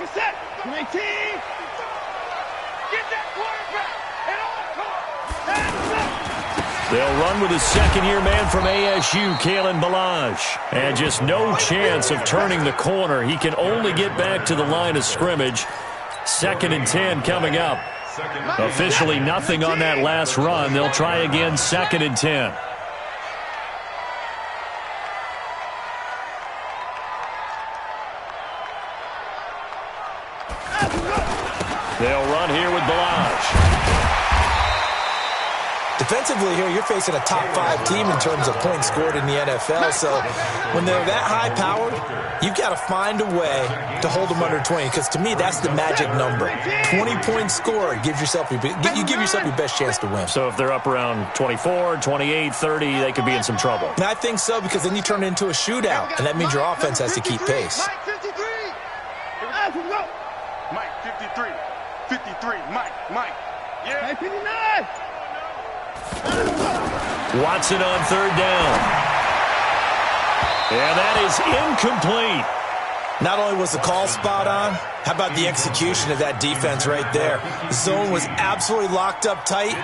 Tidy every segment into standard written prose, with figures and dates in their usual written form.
set. 19. Get that quarterback. They'll run with a second-year man from ASU, Kalen Ballage. And just no chance of turning the corner. He can only get back to the line of scrimmage. 2nd and 10 coming up. Officially nothing on that last run. They'll try again, 2nd and 10. They'll run here with Ballage. Defensively here, you're facing a top 5 team in terms of points scored in the NFL. So when they're that high-powered, you've got to find a way to hold them under 20. Because to me, that's the magic number. 20-point score gives yourself you give yourself your best chance to win. So if they're up around 24, 28, 30, they could be in some trouble. And I think so, because then you turn it into a shootout, and that means your offense has to keep pace. Mike, 53. 53. Mike. Yeah. 59. Watson on 3rd down. And that is incomplete. Not only was the call spot on, how about the execution of that defense right there? The zone was absolutely locked up tight.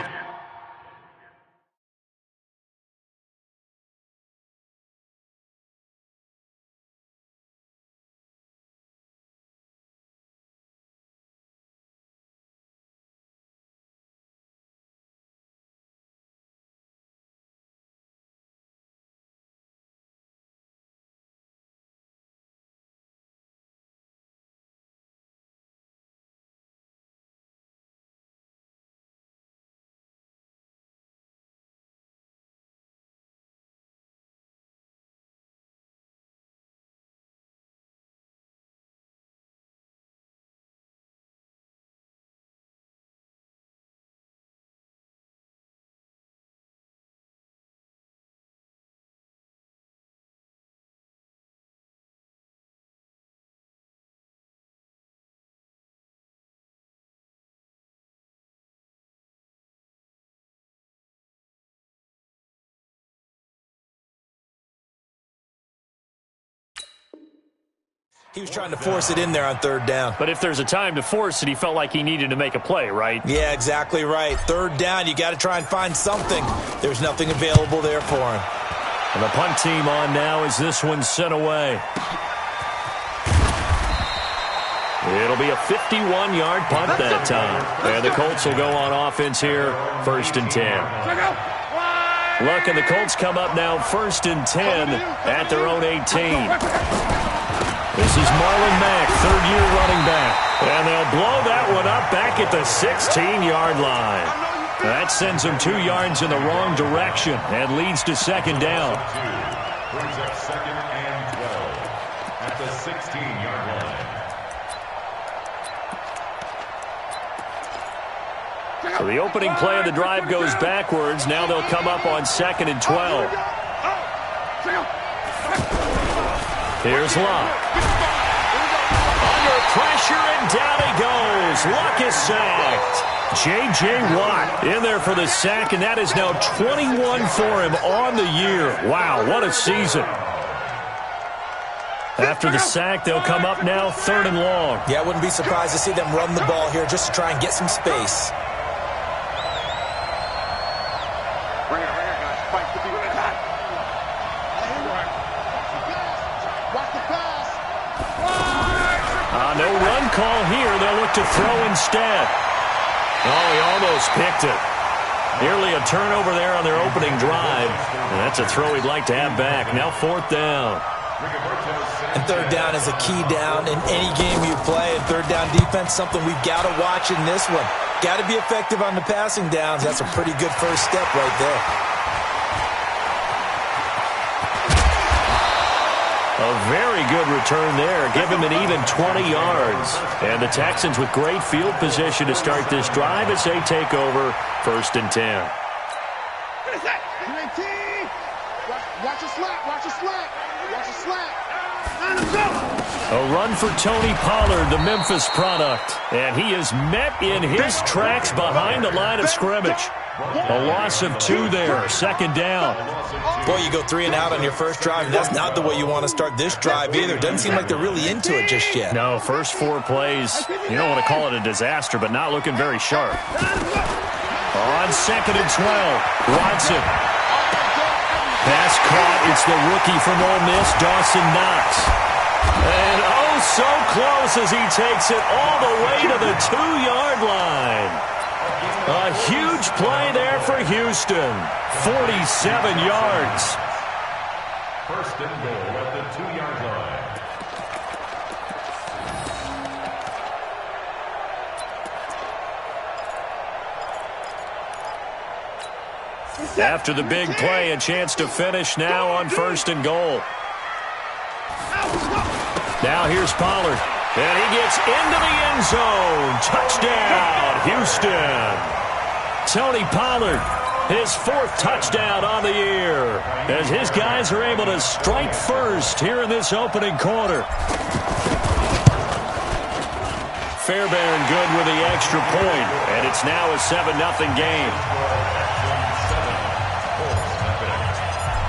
He was trying to force it in there on 3rd down. But if there's a time to force it, he felt like he needed to make a play, right? Yeah, exactly right. 3rd down, you got to try and find something. There's nothing available there for him. And the punt team on now as this one's sent away. It'll be a 51-yard punt that time. And the Colts will go on offense here, 1st and 10. Look, and the Colts come up now 1st and 10 at their own 18. This is Marlon Mack, 3rd-year running back. And they'll blow that one up back at the 16-yard line. That sends them 2 yards in the wrong direction and leads to 2nd down. Brings up 2nd and 12 at the 16-yard line. So the opening play of the drive goes backwards. Now they'll come up on 2nd and 12. Here's Luck. Under pressure, and down he goes. Luck is sacked. J.J. Watt in there for the sack, and that is now 21 for him on the year. Wow, what a season. After the sack, they'll come up now 3rd and long. Yeah, I wouldn't be surprised to see them run the ball here just to try and get some space. No run call here. They'll look to throw instead. Oh, he almost picked it. Nearly a turnover there on their opening drive. And that's a throw he'd like to have back. Now 4th down. And 3rd down is a key down in any game you play. And 3rd down defense, something we've got to watch in this one. Got to be effective on the passing downs. That's a pretty good first step right there. A very good return there. Give him an even 20 yards. And the Texans with great field position to start this drive as they take over 1st and 10. Watch the slack. A run for Tony Pollard, the Memphis product. And he is met in his tracks behind the line of scrimmage. A loss of 2 there, second down. Boy, you go 3 and out on your first drive. That's not the way you want to start this drive either. Doesn't seem like they're really into it just yet. No, first 4 plays, you don't want to call it a disaster, but not looking very sharp. On second and 12, Watson. Pass caught. It's the rookie from Ole Miss, Dawson Knox. And oh, so close as he takes it all the way to the 2-yard line. A huge play there for Houston. 47 yards. First and goal at the 2-yard line. After the big play, a chance to finish now on first and goal. Now here's Pollard. And he gets into the end zone. Touchdown, Houston. Tony Pollard, his 4th touchdown on the year, as his guys are able to strike first here in this opening quarter. Fairbairn good with the extra point, and it's now a 7-0 game.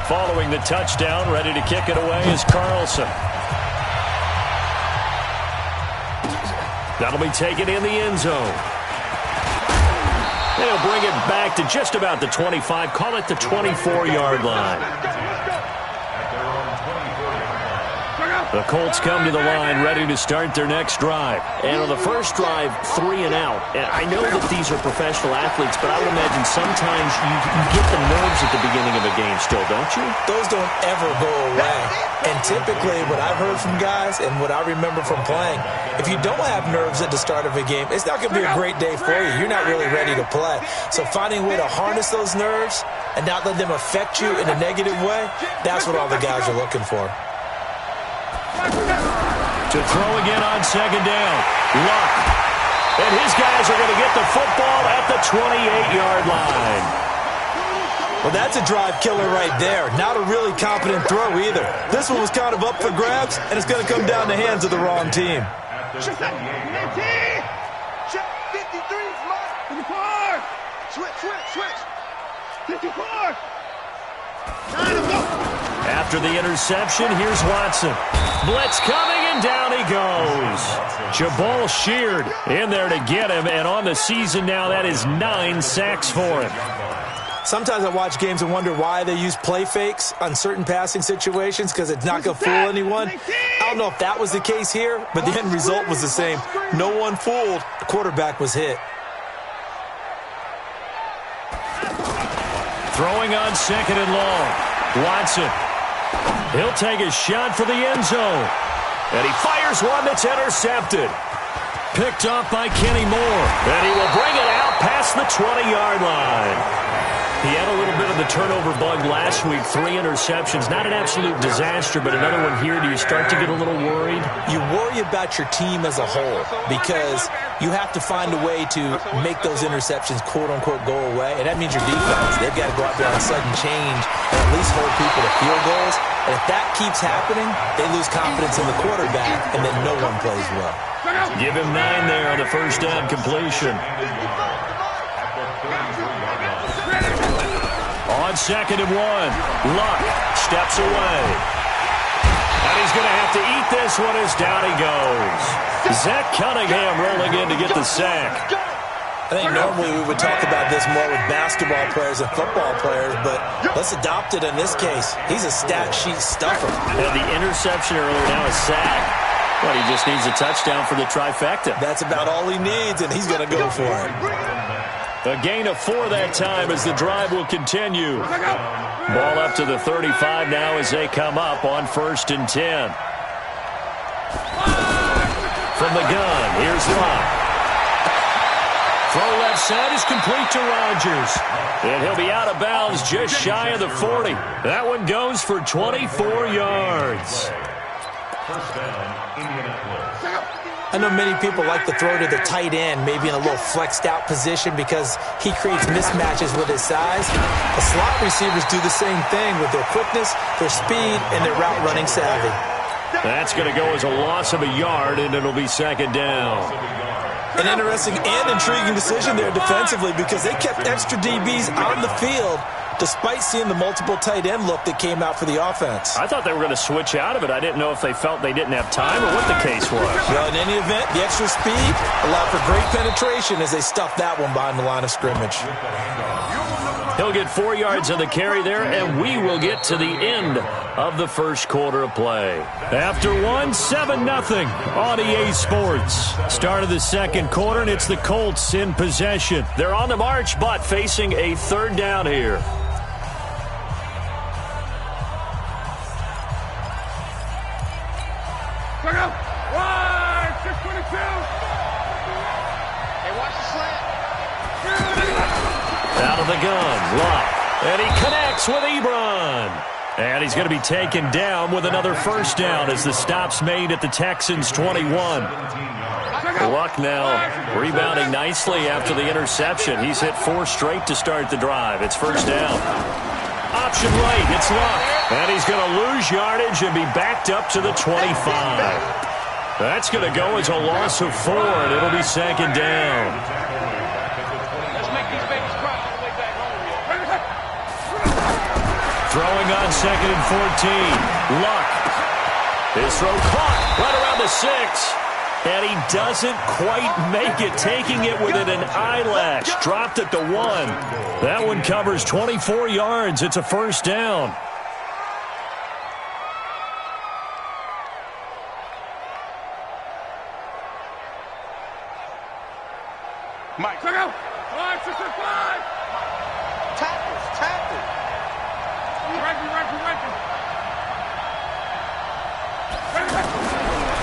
Following the touchdown, ready to kick it away is Carlson. That'll be taken in the end zone. They'll bring it back to just about the 25, call it the 24-yard line. The Colts come to the line ready to start their next drive. And on the first drive, 3 and out. And I know that these are professional athletes, but I would imagine sometimes you get the nerves at the beginning of a game still, don't you? Those don't ever go away. And typically what I've heard from guys and what I remember from playing, if you don't have nerves at the start of a game, it's not going to be a great day for you. You're not really ready to play. So finding a way to harness those nerves and not let them affect you in a negative way, that's what all the guys are looking for. To throw again on second down. Luck. And his guys are going to get the football at the 28-yard line. Well, that's a drive killer right there. Not a really competent throw either. This one was kind of up for grabs, and it's going to come down the hands of the wrong team. Check 53, Mark. Switch. 54. After the interception, here's Watson. Blitz coming, and down he goes. Jabal Sheard in there to get him, and on the season now, that is 9 sacks for him. Sometimes I watch games and wonder why they use play fakes on certain passing situations, because it's not going to fool anyone. I don't know if that was the case here, but the end result was the same. No one fooled. The quarterback was hit. Throwing on second and long. Watson. He'll take a shot for the end zone. And he fires one that's intercepted. Picked up by Kenny Moore. And he will bring it out past the 20-yard line. He had a little bit of the turnover bug last week. 3 interceptions. Not an absolute disaster, but another one here. Do you start to get a little worried? You worry about your team as a whole because you have to find a way to make those interceptions, quote-unquote, go away. And that means your defense. They've got to go out there on a sudden change and at least hold people to field goals. And if that keeps happening, they lose confidence in the quarterback, and then no one plays well. Give him 9 there on the first down completion. On second and 1, Luck steps away. And he's going to have to eat this one as down he goes. Zach Cunningham rolling in to get the sack. I think normally we would talk about this more with basketball players and football players, but let's adopt it in this case. He's a stat sheet stuffer. And the interception earlier, now a sack. Well, he just needs a touchdown for the trifecta. That's about all he needs, and he's going to go for it. A gain of 4 that time as the drive will continue. Ball up to the 35 now as they come up on first and 10. From the gun, here's Luck. Throw left side is complete to Rodgers. And he'll be out of bounds just shy of the 40. That one goes for 24 yards. First down, Indianapolis. I know many people like to throw to the tight end, maybe in a little flexed out position because he creates mismatches with his size. The slot receivers do the same thing with their quickness, their speed, and their route running savvy. That's going to go as a loss of a yard, and it'll be second down. An interesting and intriguing decision there defensively because they kept extra DBs on the field despite seeing the multiple tight end look that came out for the offense. I thought they were going to switch out of it. I didn't know if they felt they didn't have time or what the case was. Well, in any event, the extra speed allowed for great penetration as they stuffed that one behind the line of scrimmage. He'll get 4 yards on the carry there, and we will get to the end of the first quarter of play. After 7-0 on EA Sports. Start of the second quarter, and it's the Colts in possession. They're on the march, but facing a third down here. Wide, 622. Hey, watch the slant. Out of the gun, Luck. And he connects with Ebron. And he's going to be taken down with another first down as the stop's made at the Texans' 21. Luck now rebounding nicely after the interception. He's hit 4 straight to start the drive. It's first down. Option right, it's Luck. And he's going to lose yardage and be backed up to the 25. That's going to go as a loss of 4, and it'll be second down. Throwing on second and 14. Luck. His throw caught right around the 6. And he doesn't quite make it, taking it within an eyelash. Dropped at the 1. That one covers 24 yards. It's a first down. Mike, check out. 5, 6, 5. Tackles.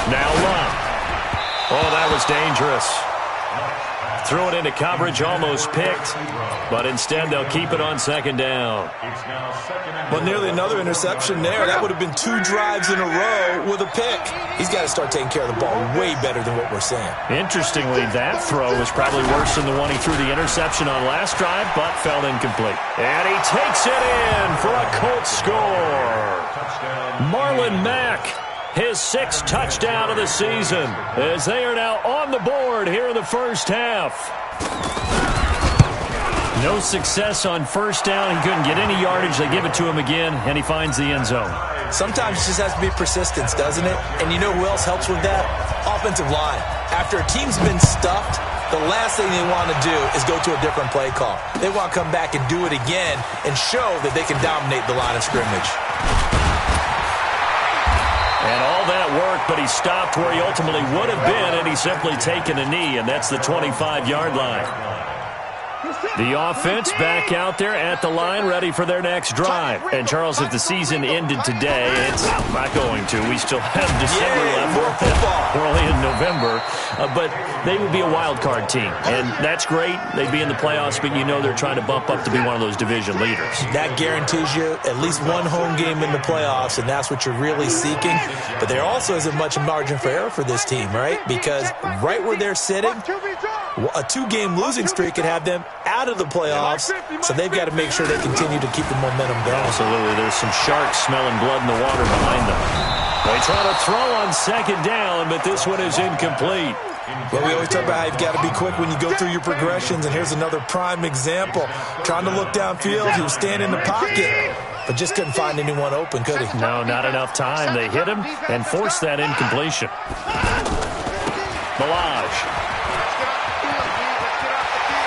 Now Luck. Oh, that was dangerous. Threw it into coverage, almost picked. But instead, they'll keep it on second down. Well, nearly another interception there. That would have been 2 drives in a row with a pick. He's got to start taking care of the ball way better than what we're saying. Interestingly, that throw was probably worse than the one he threw the interception on last drive, but fell incomplete. And he takes it in for a Colts score. Marlon Mack, his 6th touchdown of the season, as they are now on the board here in the first half. No success on first down. He couldn't get any yardage. They give it to him again, and he finds the end zone. Sometimes it just has to be persistence, doesn't it? And you know who else helps with that? Offensive line. After a team's been stuffed, the last thing they want to do is go to a different play call. They want to come back and do it again and show that they can dominate the line of scrimmage. And all that work, but he stopped where he ultimately would have been, and he's simply taken a knee, and that's the 25-yard line. The offense back out there at the line, ready for their next drive. And, Charles, if the season ended today, it's not going to. We still have December left. We're only in November. But they would be a wild card team. And that's great. They'd be in the playoffs, but you know they're trying to bump up to be one of those division leaders. That guarantees you at least one home game in the playoffs, and that's what you're really seeking. But there also isn't much margin for error for this team, right? Because right where they're sitting, a 2-game losing streak could have them out of the playoffs, so they've got to make sure they continue to keep the momentum going. Absolutely. There's some sharks smelling blood in the water behind them. They try to throw on second down, but this one is incomplete. Well, we always talk about how you've got to be quick when you go through your progressions, and here's another prime example. Trying to look downfield, he was standing in the pocket, but just couldn't find anyone open, could he? No, not enough time. They hit him and forced that incompletion. Milage.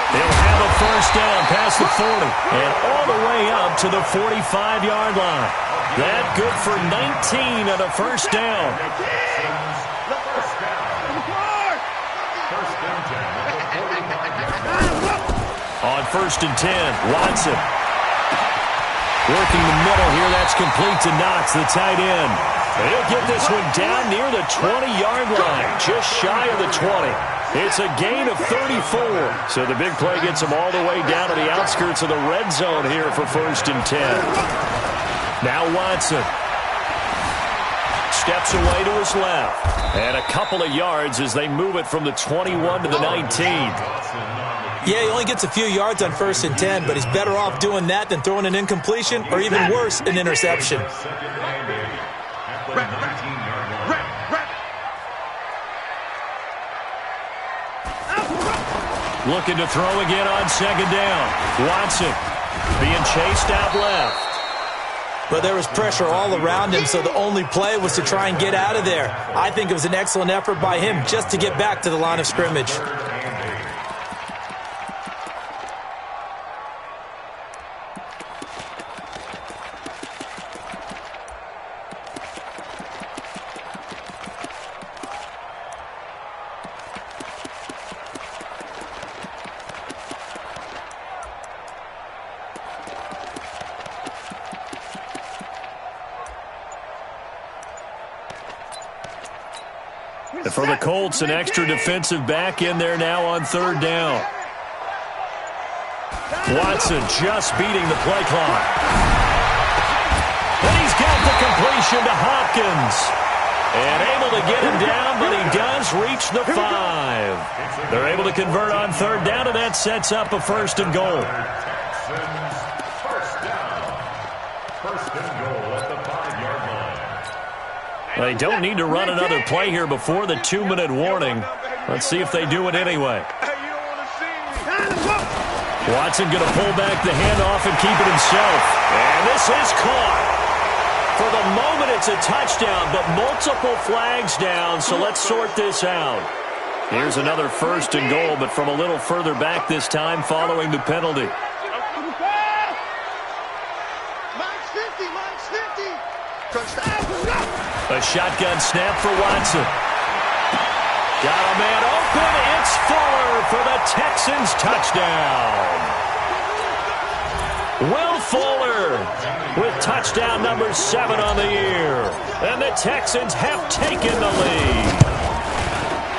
They'll have a first down past the 40 and all the way up to the 45-yard line. That good for 19 and a first down. On first and 10, Watson. Working the middle here, that's complete to Knox, the tight end. And he'll get this one down near the 20-yard line, just shy of the 20. It's a gain of 34. So the big play gets him all the way down to the outskirts of the red zone here for first and 10. Now Watson. Steps away to his left. And a couple of yards as they move it from the 21 to the 19. Yeah, he only gets a few yards on first and 10, but he's better off doing that than throwing an incompletion or even worse, an interception. Looking to throw again on second down. Watson being chased out left. But there was pressure all around him, so the only play was to try and get out of there. I think it was an excellent effort by him just to get back to the line of scrimmage. And for the Colts, an extra defensive back in there now on third down. Watson just beating the play clock. And he's got the completion to Hopkins. And able to get him down, but he does reach the 5. They're able to convert on third down, and that sets up a first and goal. First and goal at the 5-yard line. They don't need to run another play here before the 2-minute warning. Let's see if they do it anyway. Watson going to pull back the handoff and keep it himself. And this is caught. For the moment, it's a touchdown, but multiple flags down, so let's sort this out. Here's another first and goal, but from a little further back this time following the penalty. A shotgun snap for Watson. Got a man open. It's Fuller for the Texans touchdown. Will Fuller with touchdown number 7 on the year. And the Texans have taken the lead.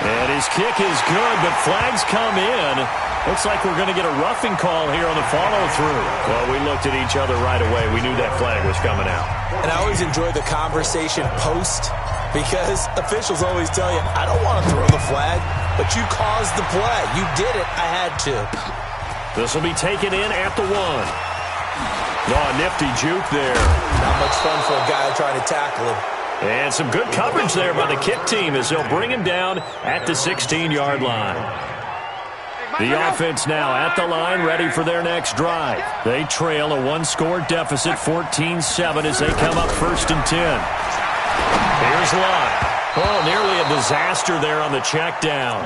And his kick is good, but flags come in. Looks like we're going to get a roughing call here on the follow-through. Well, we looked at each other right away. We knew that flag was coming out. And I always enjoy the conversation post because officials always tell you, I don't want to throw the flag, but you caused the play. You did it. I had to. This will be taken in at the 1. Oh, nifty juke there. Not much fun for a guy trying to tackle him. And some good coverage there by the kick team as they'll bring him down at the 16-yard line. The offense now at the line, ready for their next drive. They trail a 1-score deficit, 14-7, as they come up first and 10. Here's Luck. Oh, nearly a disaster there on the check down.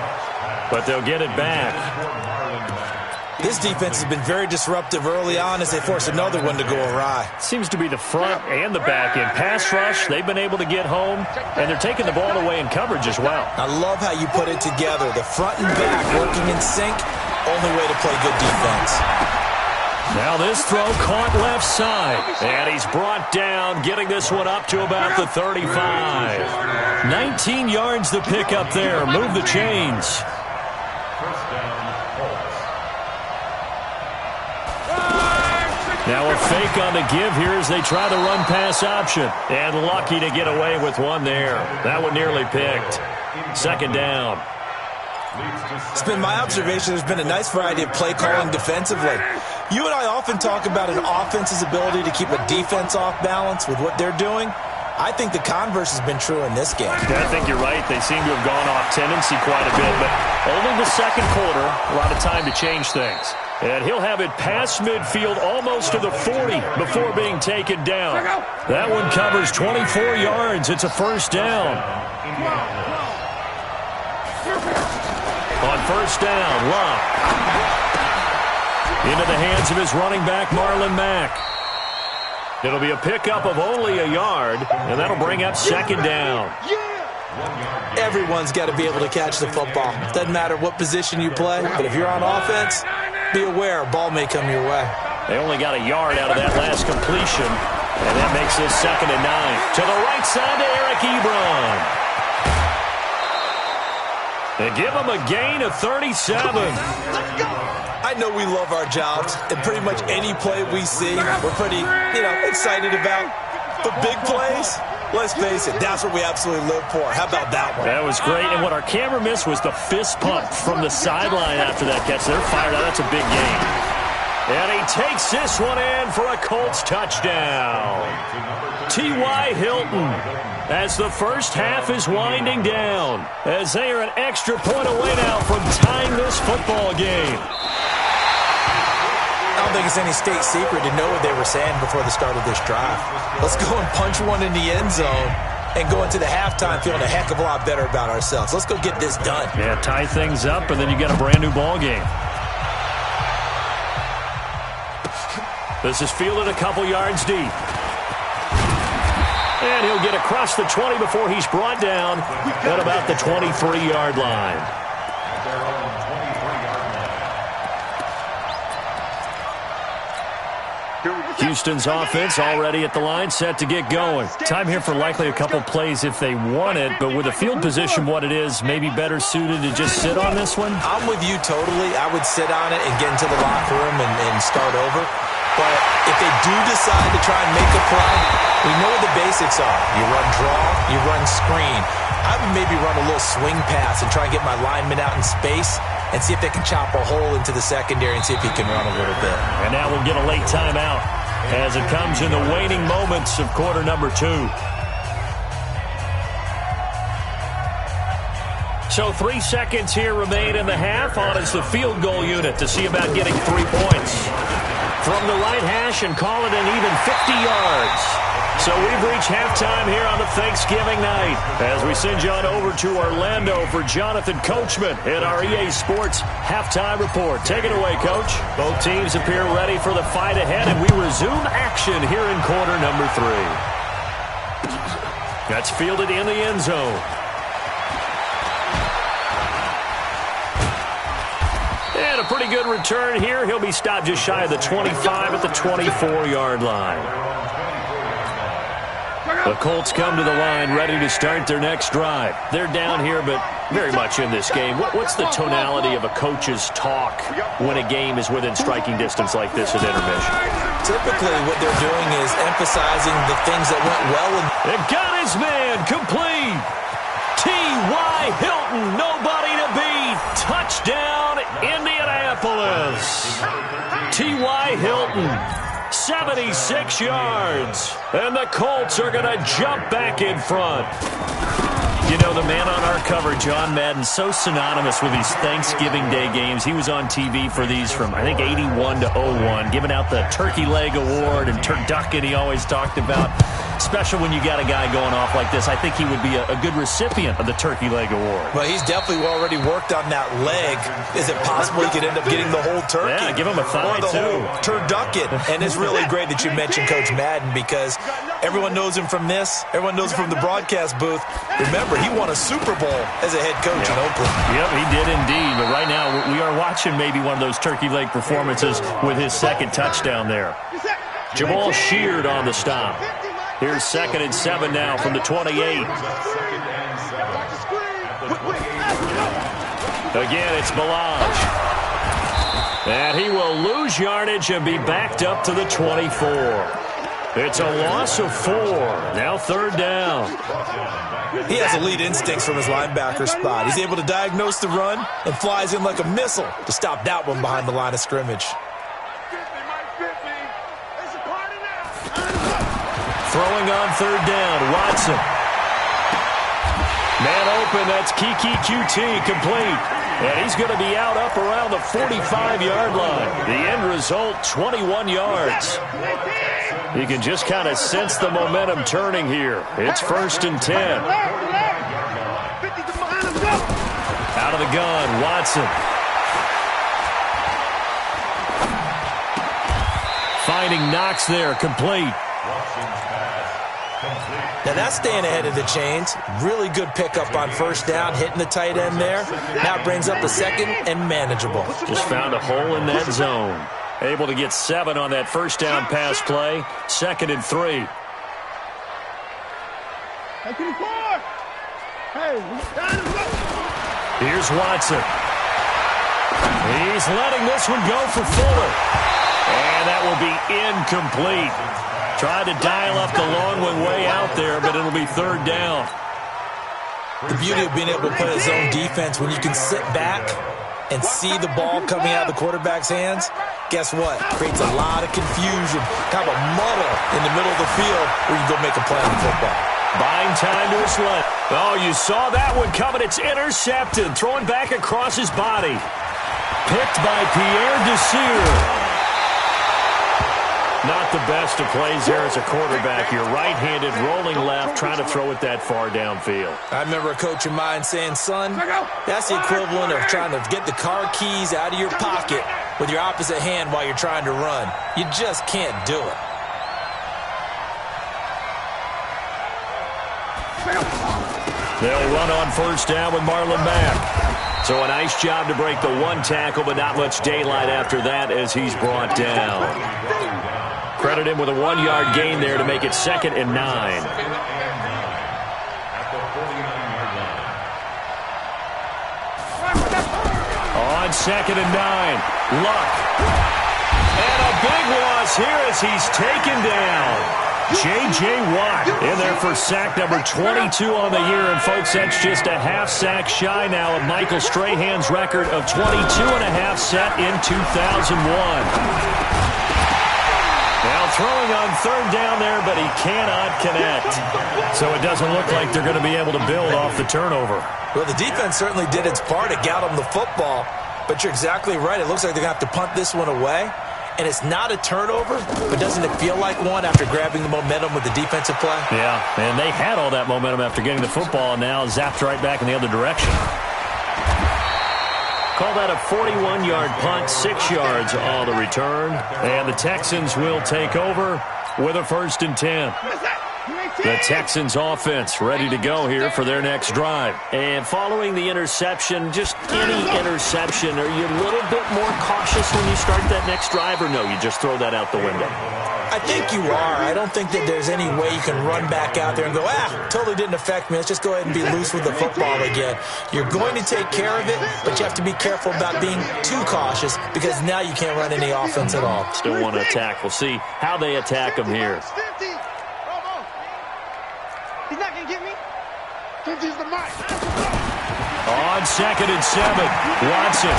But they'll get it back. This defense has been very disruptive early on as they force another one to go awry. Seems to be the front and the back end. Pass rush, they've been able to get home, and they're taking the ball away in coverage as well. I love how you put it together. The front and back working in sync, only way to play good defense. Now this throw caught left side, and he's brought down, getting this one up to about the 35. 19 yards to pick up there. Move the chains. Now a fake on the give here as they try the run-pass option. And lucky to get away with one there. That one nearly picked. Second down. It's been my observation there's been a nice variety of play calling defensively. You and I often talk about an offense's ability to keep a defense off balance with what they're doing. I think the converse has been true in this game. Yeah, I think you're right. They seem to have gone off tendency quite a bit, but only the second quarter, a lot of time to change things. And he'll have it past midfield almost to the 40 before being taken down. That one covers 24 yards. It's a first down. On first down, Luck. Into the hands of his running back, Marlon Mack. It'll be a pickup of only a yard, and that'll bring up second down. Everyone's got to be able to catch the football. Doesn't matter what position you play, but if you're on offense, be aware a ball may come your way. They only got a yard out of that last completion, and that makes this second and 9. To the right side to Eric Ebron. They give him a gain of 37. I know we love our jobs, and pretty much any play we see, we're pretty, excited about. But big plays, let's face it, that's what we absolutely live for. How about that one? That was great, and what our camera missed was the fist pump from the sideline after that catch. They're fired out. That's a big gain. And he takes this one in for a Colts touchdown. T.Y. Hilton, as the first half is winding down, as they are an extra point away now from tying this football game. I don't think it's any state secret to know what they were saying before the start of this drive. Let's go and punch one in the end zone and go into the halftime feeling a heck of a lot better about ourselves. Let's go get this done. Yeah, tie things up, and then you get a brand-new ball game. This is fielded a couple yards deep. And he'll get across the 20 before he's brought down at about the 23-yard line. Houston's offense already at the line, set to get going. Time here for likely a couple plays if they want it, but with the field position what it is, maybe better suited to just sit on this one? I'm with you totally. I would sit on it and get into the locker room and start over. But if they do decide to try and make a play, we know what the basics are. You run draw, you run screen. I would maybe run a little swing pass and try and get my lineman out in space and see if they can chop a hole into the secondary and see if he can run a little bit. And now we'll get a late timeout as it comes in the waning moments of quarter number 2. So 3 seconds here remain in the half. On is the field goal unit to see about getting 3 points. From the right hash and call it an even 50 yards. So we've reached halftime here on the Thanksgiving night as we send you on over to Orlando for Jonathan Coachman at our EA Sports Halftime Report. Take it away, Coach. Both teams appear ready for the fight ahead, and we resume action here in quarter number 3. That's fielded in the end zone. And a pretty good return here. He'll be stopped just shy of the 25 at the 24-yard line. The Colts come to the line ready to start their next drive. They're down here, but very much in this game. What's the tonality of a coach's talk when a game is within striking distance like this at intermission? Typically, what they're doing is emphasizing the things that went well. And got his man complete. T.Y. Hilton, nobody to beat. Touchdown, Indianapolis. T.Y. Hilton. 76 yards, and the Colts are going to jump back in front. You know, the man on our cover, John Madden, so synonymous with these Thanksgiving Day games. He was on TV for these from, I think, 81 to 01, giving out the Turkey Leg Award and turducken he always talked about. Special when you got a guy going off like this. I think he would be a good recipient of the Turkey Leg Award. Well, he's definitely already worked on that leg. Is it possible he could end up getting the whole turkey? Yeah, give him a thigh, or the too. whole turducken. And it's really great that you mentioned Coach Madden because everyone knows him from this. Everyone knows him from the broadcast booth. Remember, he won a Super Bowl as a head coach in Oakland. Yep, he did indeed. But right now, we are watching maybe one of those turkey leg performances with his second touchdown there. Jamal Sheard on the stop. Here's 2nd and 7 now from the 28. Again, it's Balaj. And he will lose yardage and be backed up to the 24. It's a loss of 4. Now 3rd down. He has elite instincts from his linebacker spot. He's able to diagnose the run and flies in like a missile to stop that one behind the line of scrimmage. Throwing on 3rd down, Watson. Man open, that's Kiki QT complete. And he's going to be out up around the 45-yard line. The end result, 21 yards. You can just kind of sense the momentum turning here. It's 1st and 10. Out of the gun, Watson. Finding Knox there, complete. Now that's staying ahead of the chains. Really good pickup on 1st down, hitting the tight end there. Now it brings up the 2nd and manageable. Just found a hole in that zone. Able to get 7 on that 1st down pass play. 2nd and 3. Here's Watson. He's letting this one go for Fuller. And that will be incomplete. Tried to dial up the long one way out there, but it'll be 3rd down. The beauty of being able to play a zone defense when you can sit back and see the ball coming out of the quarterback's hands, guess what? Creates a lot of confusion, kind of a muddle in the middle of the field where you can go make a play on football. Buying time to his left. Oh, you saw that one coming. It's intercepted. Throwing back across his body. Picked by Pierre Desir. Not the best of plays there as a quarterback. You're right-handed, rolling left, trying to throw it that far downfield. I remember a coach of mine saying, son, that's the equivalent of trying to get the car keys out of your pocket with your opposite hand while you're trying to run. You just can't do it. They'll run on first down with Marlon Mack. So a nice job to break the one tackle, but not much daylight after that as he's brought down. Credit him with a 1-yard gain there to make it 2nd and 9. On 2nd and 9, Luck. And a big loss here as he's taken down. J.J. Watt in there for sack number 22 on the year. And, folks, that's just a half sack shy now of Michael Strahan's record of 22.5 set in 2001. Now throwing on third down there, but he cannot connect. So it doesn't look like they're going to be able to build off the turnover. Well, the defense certainly did its part. It got them the football. But you're exactly right. It looks like they're going to have to punt this one away. And it's not a turnover, but doesn't it feel like one after grabbing the momentum with the defensive play? Yeah, and they had all that momentum after getting the football, and now zapped right back in the other direction. Call that a 41-yard punt, 6 yards on the return. And the Texans will take over with a 1st and 10. The Texans offense ready to go here for their next drive. And following the interception, just any interception, are you a little bit more cautious when you start that next drive, or no, you just throw that out the window? I think you are. I don't think that there's any way you can run back out there and go, totally didn't affect me. Let's just go ahead and be loose with the football again. You're going to take care of it, but you have to be careful about being too cautious because now you can't run any offense at all. Still want to attack. We'll see how they attack them here. He's not going to get me. Use the mic. On 2nd and 7, Watson.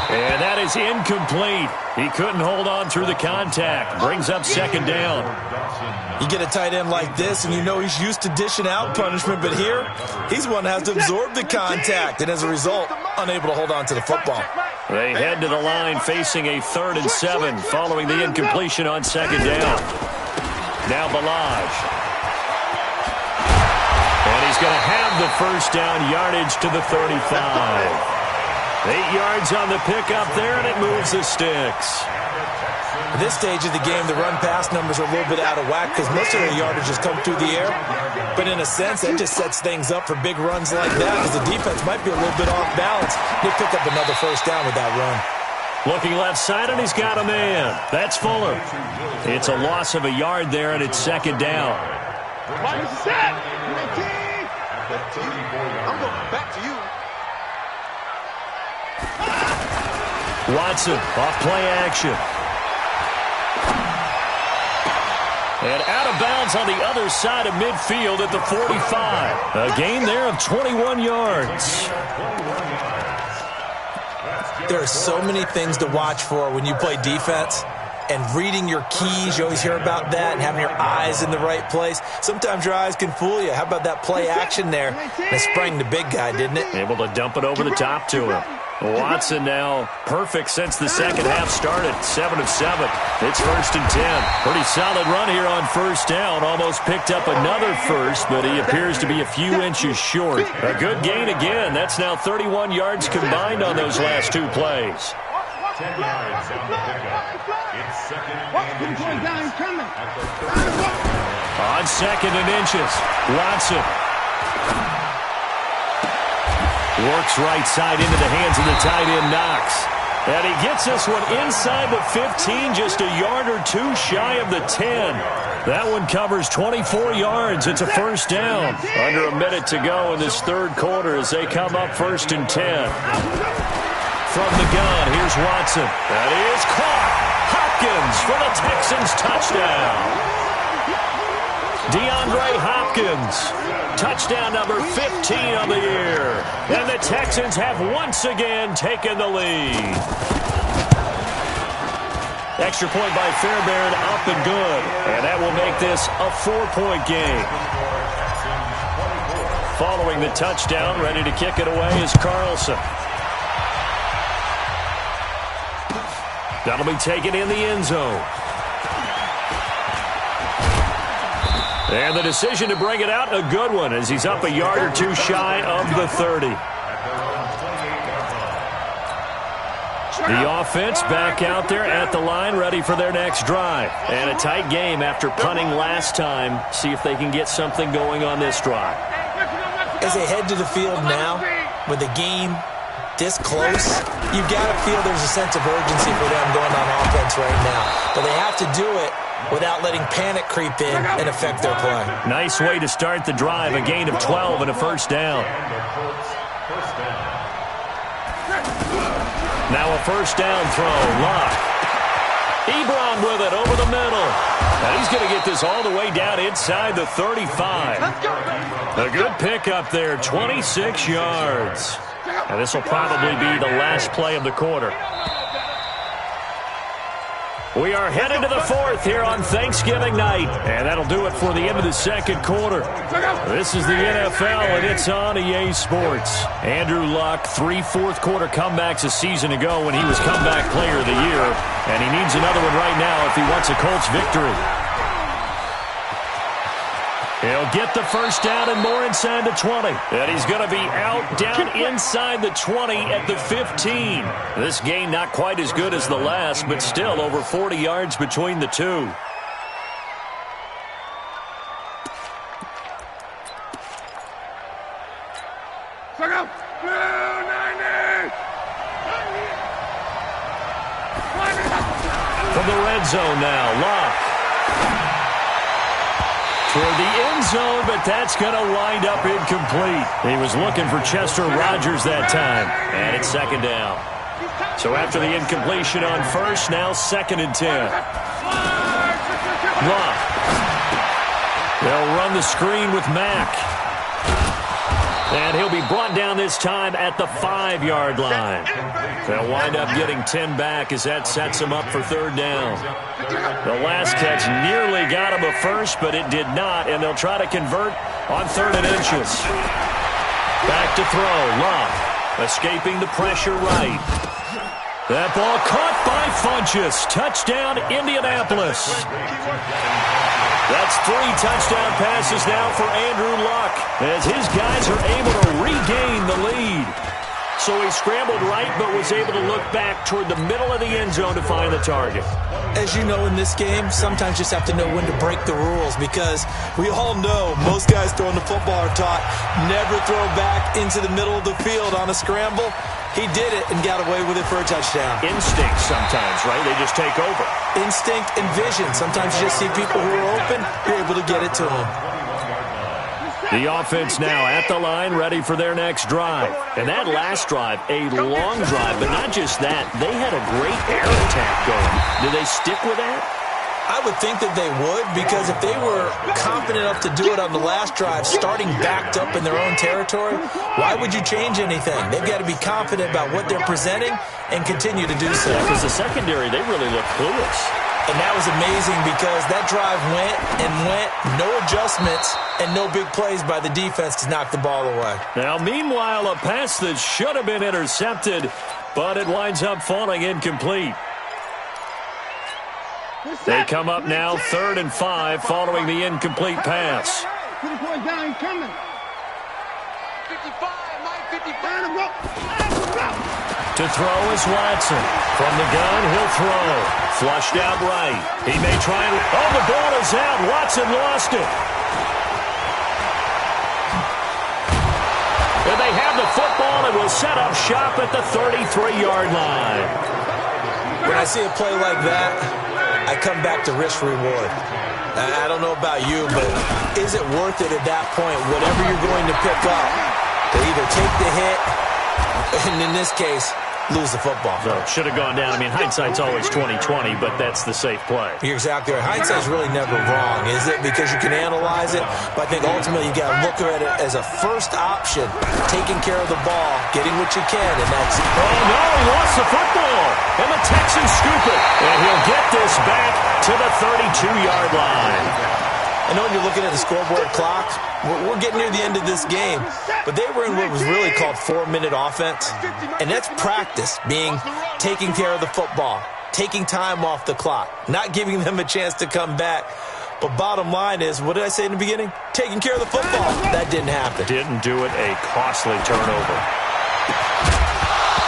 And that is incomplete. He couldn't hold on through the contact. Brings up 2nd down. You get a tight end like this, and you know he's used to dishing out punishment, but here, he's one that has to absorb the contact, and as a result, unable to hold on to the football. They head to the line facing a 3rd and 7 following the incompletion on 2nd down. Now Balaj. And he's going to have the first down yardage to the 35. 8 yards on the pickup there, and it moves the sticks. At this stage of the game, the run-pass numbers are a little bit out of whack because most of the yardage has come through the air. But in a sense, that just sets things up for big runs like that because the defense might be a little bit off balance. They pick up another first down with that run. Looking left side, and he's got a man. That's Fuller. It's a loss of a yard there, and it's 2nd down. I'm going back to you. Watson off play action. And out of bounds on the other side of midfield at the 45. A gain there of 21 yards. There are so many things to watch for when you play defense. And reading your keys, you always hear about that, and having your eyes in the right place. Sometimes your eyes can fool you. How about that play action there? And it sprang the big guy, didn't it? Able to dump it over the top to him. Watson now perfect since the second half started. 7 of 7. It's 1st and 10. Pretty solid run here on first down. Almost picked up another first, but he appears to be a few inches short. A good gain again. That's now 31 yards combined on those last 2 plays. 10 yards on the pickup. It's 2nd and inches. On 2nd and inches, Watson. Works right side into the hands of the tight end, Knox. And he gets this one inside the 15, just a yard or 2 shy of the 10. That one covers 24 yards. It's a first down. Under a minute to go in this 3rd quarter as they come up 1st and 10. From the gun, here's Watson. That is caught. Hopkins for the Texans touchdown. DeAndre Hopkins. Touchdown number 15 on the year. And the Texans have once again taken the lead. Extra point by Fairbairn, up and good. And that will make this a 4-point game. Following the touchdown, ready to kick it away is Carlson. That'll be taken in the end zone. And the decision to bring it out, a good one, as he's up a yard or two shy of the 30. The offense back out there at the line, ready for their next drive. And a tight game after punting last time. See if they can get something going on this drive. As they head to the field now, with the game this close, you've got to feel there's a sense of urgency for them going on offense right now. But they have to do it without letting panic creep in and affect their play. Nice way to start the drive, a gain of 12 and a first down. Now a first down throw, Locke. Ebron with it over the middle. And he's going to get this all the way down inside the 35. A good pickup there, 26 yards. And this will probably be the last play of the quarter. We are headed to the fourth here on Thanksgiving night. And that'll do it for the end of the second quarter. This is the NFL, and it's on EA Sports. Andrew Luck, 3 fourth-quarter comebacks a season ago when he was comeback player of the year. And he needs another one right now if he wants a Colts victory. He'll get the first down and more inside the 20. And he's going to be out down inside the 20 at the 15. This gain not quite as good as the last, but still over 40 yards between the two. From the red zone now, Locke. Toward the end zone, but that's going to wind up incomplete. He was looking for Chester Rogers that time, and it's second down. So after the incompletion on first, now 2nd and 10. Locke. They'll run the screen with Mack. And he'll be brought down this time at the 5-yard line. They'll wind up getting 10 back as that sets him up for third down. The last catch nearly got him a first, but it did not, and they'll try to convert on 3rd and inches. Back to throw, Locke, escaping the pressure right. That ball caught by Funchess. Touchdown, Indianapolis. That's 3 touchdown passes now for Andrew Luck as his guys are able to regain the lead. So he scrambled right but was able to look back toward the middle of the end zone to find the target. As you know, in this game, sometimes you just have to know when to break the rules because we all know most guys throwing the football are taught never throw back into the middle of the field on a scramble. He did it and got away with it for a touchdown. Instinct sometimes, right? They just take over. Instinct and vision. Sometimes you just see people who are open, you're able to get it to them. The offense now at the line, ready for their next drive. And that last drive, a long drive, but not just that. They had a great air attack going. Do they stick with that? I would think that they would, because if they were confident enough to do it on the last drive, starting backed up in their own territory, why would you change anything? They've got to be confident about what they're presenting and continue to do so. Because the secondary, they really look clueless. And that was amazing because that drive went and went, no adjustments, and no big plays by the defense to knock the ball away. Now, meanwhile, a pass that should have been intercepted, but it winds up falling incomplete. They come up now 3rd and 5 following the incomplete pass. Put the boy down, he's coming. 55, Mike, 55. To throw is Watson. From the gun, he'll throw. Flushed out right. He may try and... Oh, the ball is out. Watson lost it. And they have the football and will set up shop at the 33-yard line. When I see a play like that, I come back to risk reward. I don't know about you, but is it worth it at that point, whatever you're going to pick up, to either take the hit, and in this case, lose the football. So should have gone down. I mean, hindsight's always 20/20, but that's the safe play. You're exactly right. Hindsight's really never wrong, is it? Because you can analyze it, but I think ultimately you got to look at it as a first option, taking care of the ball, getting what you can, and that's... Oh, no, he lost the football, and the Texans scoop it, and he'll get this back to the 32-yard line. I know when you're looking at the scoreboard clock, we're getting near the end of this game, but they were in what was really called 4-minute offense, and that's practice, taking care of the football, taking time off the clock, not giving them a chance to come back. But bottom line is, what did I say in the beginning? Taking care of the football. That didn't happen. Didn't do it, a costly turnover.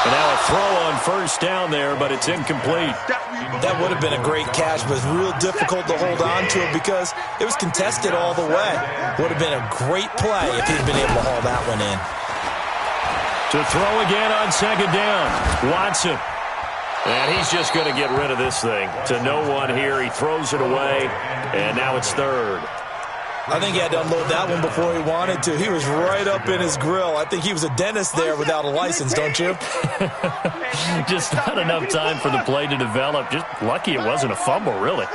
And now a throw on first down there, but it's incomplete. That would have been a great catch, but it's real difficult to hold on to it because it was contested all the way. Would have been a great play if he'd been able to haul that one in. To throw again on second down, Watson. And he's just going to get rid of this thing. To no one here, he throws it away, and now it's third. I think he had to unload that one before he wanted to. He was right up in his grill. I think he was a dentist there without a license, don't you? Just not enough time for the play to develop. Just lucky it wasn't a fumble, really.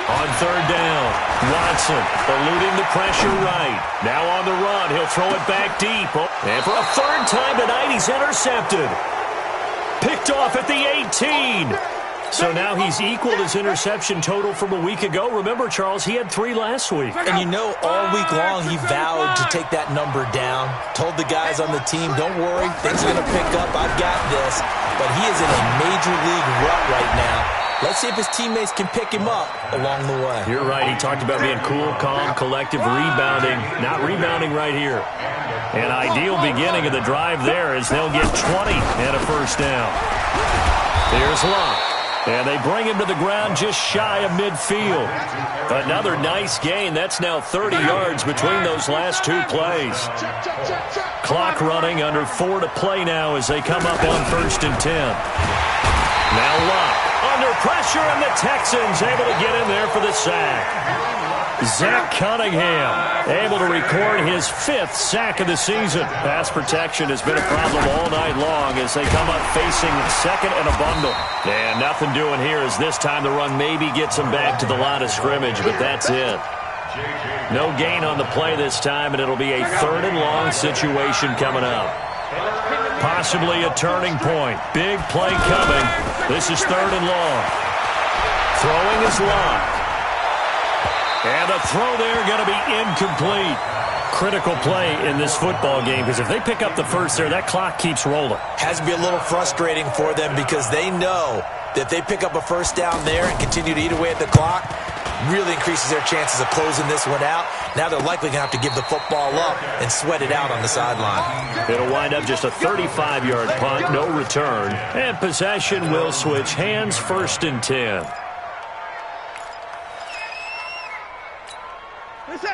On third down, Watson eluding the pressure right. Now on the run, he'll throw it back deep. And for a third time tonight, he's intercepted. Picked off at the 18. So now he's equaled his interception total from a week ago. Remember, Charles, he had 3 last week. And you know, all week long he vowed to take that number down. Told the guys on the team, don't worry, things are going to pick up. I've got this. But he is in a major league rut right now. Let's see if his teammates can pick him up along the way. You're right. He talked about being cool, calm, collective, rebounding. Not rebounding right here. An ideal beginning of the drive there as they'll get 20 and a first down. Here's Locke. And they bring him to the ground just shy of midfield. Another nice gain. That's now 30 yards between those last 2 plays. Clock running, under 4 to play now as they come up on 1st and 10. Now Locke under pressure, and the Texans able to get in there for the sack. Zach Cunningham able to record his 5th sack of the season. Pass protection has been a problem all night long as they come up facing second and a bundle. And nothing doing here as this time the run maybe gets them back to the line of scrimmage, but that's it. No gain on the play this time, and it'll be a 3rd and long situation coming up. Possibly a turning point. Big play coming. This is 3rd and long. Throwing is Locke. And the throw there going to be incomplete. Critical play in this football game because if they pick up the first there, that clock keeps rolling. Has to be a little frustrating for them because they know that if they pick up a first down there and continue to eat away at the clock, really increases their chances of closing this one out. Now they're likely going to have to give the football up and sweat it out on the sideline. It'll wind up just a 35-yard punt, no return. And possession will switch hands, 1st and 10.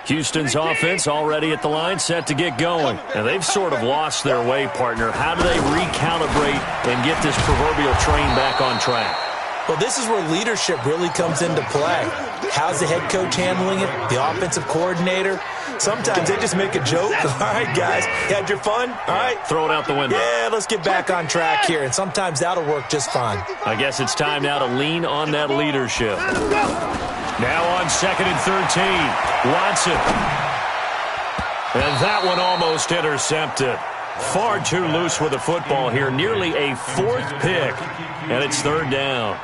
Houston's offense already at the line, set to get going. And they've sort of lost their way, partner. How do they recalibrate and get this proverbial train back on track? Well, this is where leadership really comes into play. How's the head coach handling it? The offensive coordinator? Sometimes they just make a joke. All right, guys, you had your fun? All right. Throw it out the window. Yeah, let's get back on track here. And sometimes that'll work just fine. I guess it's time now to lean on that leadership. Now on 2nd and 13, Watson. And that one almost intercepted. Far too loose with the football here. Nearly a 4th pick. And it's 3rd down.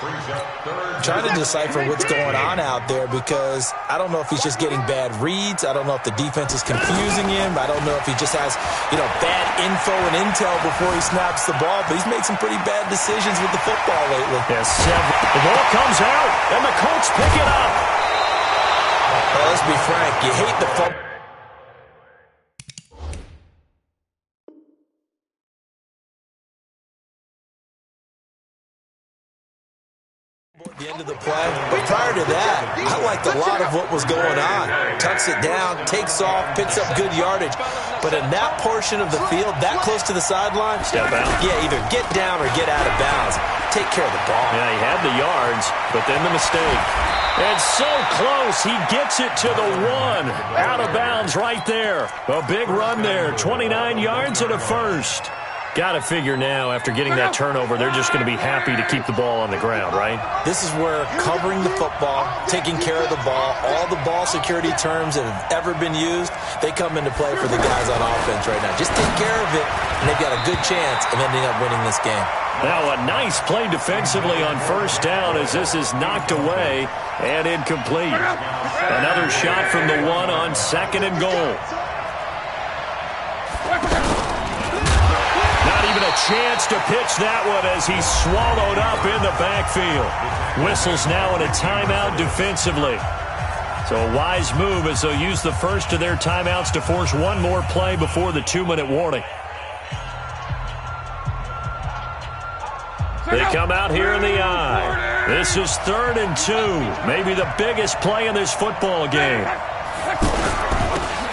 I'm trying to decipher what's going on out there because I don't know if he's just getting bad reads. I don't know if the defense is confusing him. I don't know if he just has, bad info and intel before he snaps the ball. But he's made some pretty bad decisions with the football lately. Yes, the ball comes out, and the Colts pick it up. Well, let's be frank. You hate the fumble. At the end of the play, but prior to that, I liked a lot of what was going on. Tucks it down, takes off, picks up good yardage. But in that portion of the field, that close to the sideline, step out. Yeah, either get down or get out of bounds. Take care of the ball. Yeah, he had the yards, but then the mistake. And so close, he gets it to the 1. Out of bounds right there. A big run there, 29 yards and a first. Got to figure now, after getting that turnover, they're just going to be happy to keep the ball on the ground, right? This is where covering the football, taking care of the ball, all the ball security terms that have ever been used, they come into play for the guys on offense right now. Just take care of it, and they've got a good chance of ending up winning this game. Now a nice play defensively on first down as this is knocked away and incomplete. Another shot from the one on second and goal. Not even a chance to pitch that one as he's swallowed up in the backfield. Whistles now in a timeout defensively. So a wise move as they'll use the first of their timeouts to force one more play before the 2-minute warning. They come out here in the eye. This is 3rd and 2. Maybe the biggest play in this football game.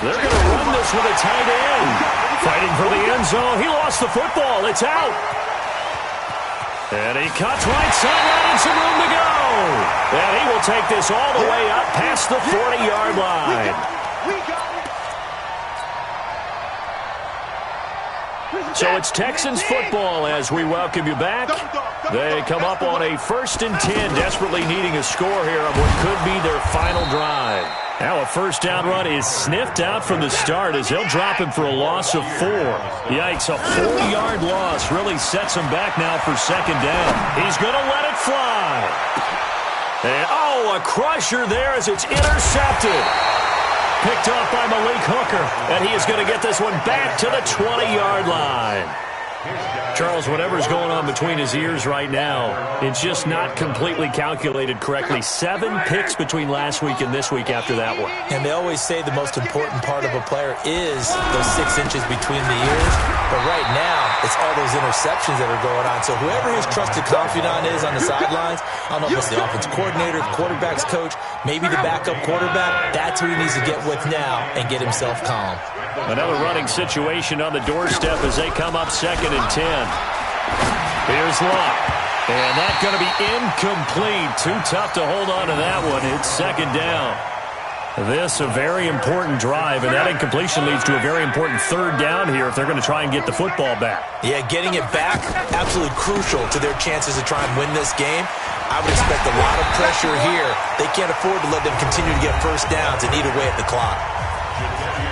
They're going to run this with a tight end. Fighting for the end zone. He lost the football. It's out. And he cuts right sideline and some room to go. And he will take this all the way up past the 40-yard line. So it's Texans football as we welcome you back. They come up on a 1st and 10, desperately needing a score here on what could be their final drive. Now a first down run is sniffed out from the start as they'll drop him for a loss of 4. Yikes, a 40-yard loss really sets him back now for 2nd down. He's going to let it fly. And, a crusher there as it's intercepted. Picked off by Malik Hooker, and he is going to get this one back to the 20-yard line. Charles, whatever's going on between his ears right now, it's just not completely calculated correctly. 7 picks between last week and this week after that one. And they always say the most important part of a player is those 6 inches between the ears. But right now, it's all those interceptions that are going on. So whoever his trusted confidant is on the sidelines, I don't know if it's the offense coordinator, the quarterback's coach, maybe the backup quarterback, that's who he needs to get with now and get himself calm. Another running situation on the doorstep as they come up 2nd and 10. Here's Luck. And that's going to be incomplete. Too tough to hold on to that one. It's 2nd down. This a very important drive, and that incompletion leads to a very important 3rd down here if they're going to try and get the football back. Yeah, getting it back, absolutely crucial to their chances to try and win this game. I would expect a lot of pressure here. They can't afford to let them continue to get first downs and eat away at the clock.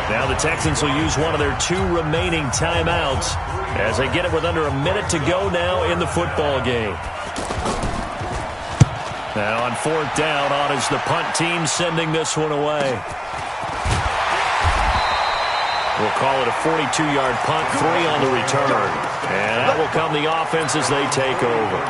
Now the Texans will use one of their 2 remaining timeouts as they get it with under a minute to go now in the football game. Now on 4th down, on is the punt team sending this one away. We'll call it a 42-yard punt, 3 on the return. And that will come the offense as they take over.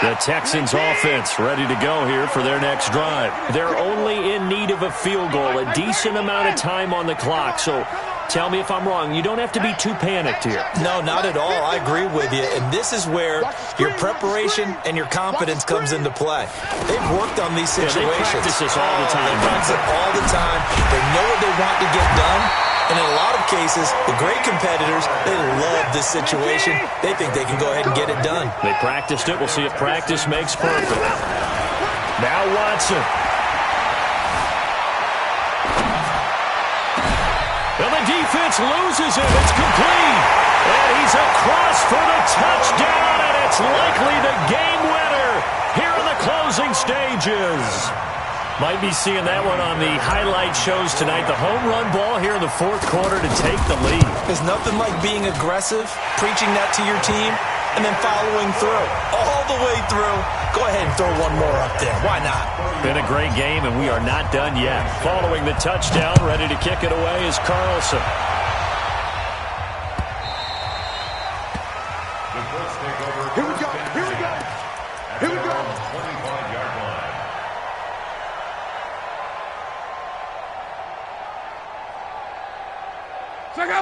The Texans offense ready to go here for their next drive. They're only in need of a field goal, a decent amount of time on the clock. So tell me if I'm wrong. You don't have to be too panicked here. No, not at all. I agree with you. And this is where your preparation and your confidence comes into play. They've worked on these situations. Yeah, they practice this all the time. They practice it all the time. They know what they want to get done. And in a lot of cases, the great competitors, they love this situation. They think they can go ahead and get it done. They practiced it. We'll see if practice makes perfect. Now Watson. And the defense loses it. It's complete. And he's across for the touchdown, and it's likely the game winner here in the closing stages. Might be seeing that one on the highlight shows tonight. The home run ball here in the 4th quarter to take the lead. There's nothing like being aggressive, preaching that to your team, and then following through. All the way through. Go ahead and throw one more up there. Why not? Been a great game, and we are not done yet. Following the touchdown, ready to kick it away is Carlson. Here we go. Here we go. Here we go. 25-yard line.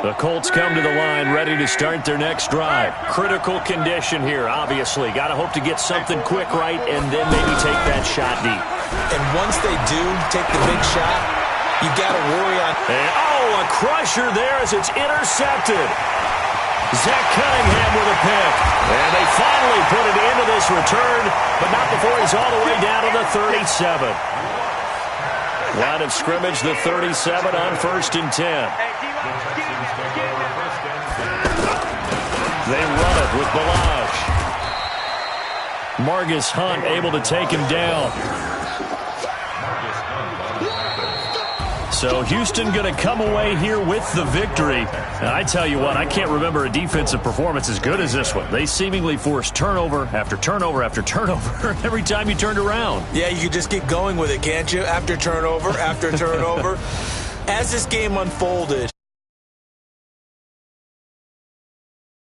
The Colts come to the line ready to start their next drive. Critical condition here, obviously. Got to hope to get something quick right and then maybe take that shot deep. And once they do take the big shot, you got to worry on... And, a crusher there as it's intercepted. Zach Cunningham with a pick. And they finally put it into this return, but not before he's all the way down to the 37. Line of scrimmage, the 37 on 1st and 10. with Balazs. Margus Hunt able to take him down. So Houston going to come away here with the victory. And I tell you what, I can't remember a defensive performance as good as this one. They seemingly forced turnover after turnover after turnover every time you turned around. Yeah, you could just get going with it, can't you? After turnover, after turnover. As this game unfolded,